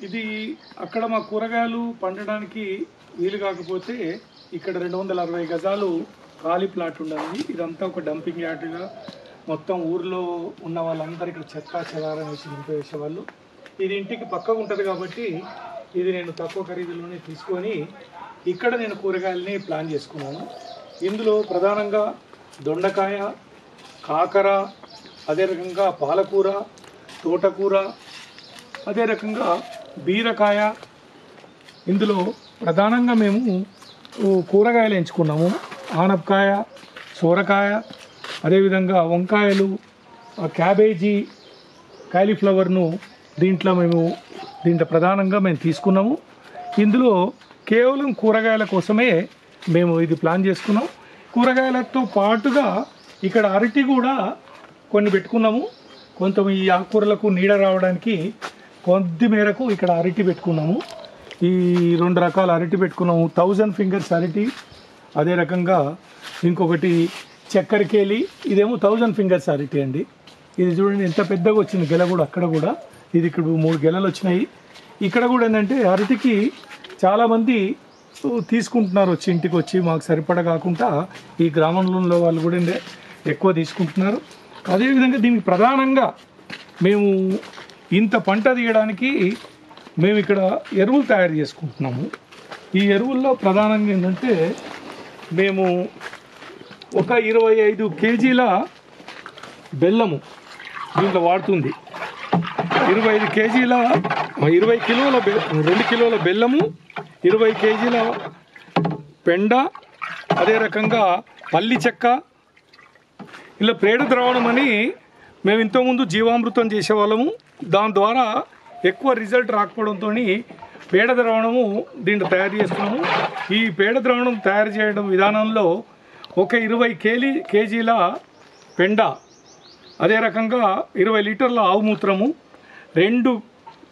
ఇది అక్కడ మా కూరగాయలు పండడానికి వీలు కాకపోతే ఇక్కడ 260 గజాలు ఖాళీ ప్లాట్ ఉండదు. ఇదంతా ఒక డంపింగ్ యార్డ్గా మొత్తం ఊర్లో ఉన్న వాళ్ళందరూ ఇక్కడ చెత్త చెదారం వేసి నింపేసేవాళ్ళు. ఇది ఇంటికి పక్కకు ఉంటుంది కాబట్టి ఇది నేను తక్కువ ఖరీదులోనే తీసుకొని ఇక్కడ నేను కూరగాయలని ప్లాన్ చేసుకున్నాను. ఇందులో ప్రధానంగా దొండకాయ, కాకర, అదే రకంగా పాలకూర, తోటకూర, అదే రకంగా బీరకాయ. ఇందులో ప్రధానంగా మేము కూరగాయలు ఎంచుకున్నాము. ఆనపకాయ, సోరకాయ, అదేవిధంగా వంకాయలు, క్యాబేజీ, కాలీఫ్లవర్ను దీంట్లో ప్రధానంగా మేము తీసుకున్నాము. ఇందులో కేవలం కూరగాయల కోసమే మేము ఇది ప్లాన్ చేసుకున్నాం. కూరగాయలతో పాటుగా ఇక్కడ అరటి కూడా కొన్ని పెట్టుకున్నాము. కొంత ఈ ఆకుకూరలకు నీడ రావడానికి కొద్ది మేరకు ఇక్కడ అరటి పెట్టుకున్నాము. ఈ 2 రకాల అరటి పెట్టుకున్నాము. 1000 ఫింగర్స్ అరటి, అదే రకంగా ఇంకొకటి చక్కెరకేళి, ఇదేమో 1000 ఫింగర్స్ అరటి అండి. ఇది చూడండి ఎంత పెద్దగా వచ్చింది గెల కూడా. అక్కడ కూడా ఇది ఇక్కడ 3 గెలలు వచ్చినాయి. ఇక్కడ కూడా ఏంటంటే అరటికి చాలామంది తీసుకుంటున్నారు, వచ్చి ఇంటికి వచ్చి మాకు సరిపడ కాకుండా ఈ గ్రామంలో వాళ్ళు కూడా ఎక్కువ తీసుకుంటున్నారు. అదేవిధంగా దీనికి ప్రధానంగా మేము ఇంత పంట తీయడానికి మేము ఇక్కడ ఎరువులు తయారు చేసుకుంటున్నాము. ఈ ఎరువుల్లో ప్రధానంగా ఏంటంటే మేము ఒక 25 కేజీల బెల్లము దీంట్లో వాడుతుంది. 25 కేజీల 20 కిలోల 2 కిలోల బెల్లము, 20 కేజీల పెండ, అదే రకంగా పల్లి చెక్క. ఇలా పేడ ద్రావణం అని మేము ఇంతకుముందు జీవామృతం చేసేవాళ్ళము. దాని ద్వారా ఎక్కువ రిజల్ట్ రాకపోవడంతో పేడ ద్రావణము దీంట్లో తయారు చేస్తున్నాము. ఈ పేడ ద్రావణం తయారు చేయడం విధానంలో ఒక 20 కేజీల పెండ, అదే రకంగా 20 లీటర్ల ఆవు మూత్రము, 2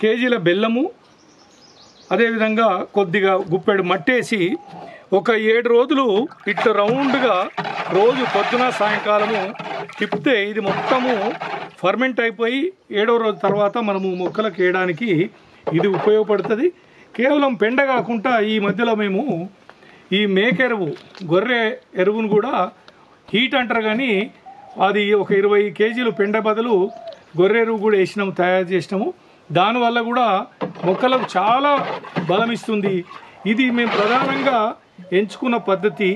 కేజీల బెల్లము, అదేవిధంగా కొద్దిగా గుప్పెడు మట్టేసి ఒక 7 రోజులు ఇట్లా రౌండ్గా రోజు పొద్దున సాయంకాలము తిప్పితే ఇది మొత్తము ఫర్మెంట్ అయిపోయి 7వ రోజు తర్వాత మనము మొక్కలకు వేయడానికి ఇది ఉపయోగపడుతుంది. కేవలం పెండ కాకుండా ఈ మధ్యలో మేము ఈ మేకెరువు, గొర్రె ఎరువును కూడా హీట్ అంటారు కానీ అది ఒక 20 కేజీలు పెండ బదులు గొర్రె ఎరువు కూడా వేసినాము, తయారు చేసినాము. దానివల్ల కూడా మొక్కలకు చాలా బలం ఇస్తుంది. ఇది మేము ప్రధానంగా ఎంచుకున్న పద్ధతి.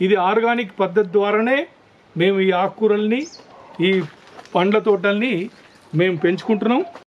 ఇది ఆర్గానిక్ పద్ధతి ద్వారానే మేము ఈ ఆకుకూరల్ని, ఈ పండ్ల తోటల్ని మేము పెంచుకుంటున్నాం.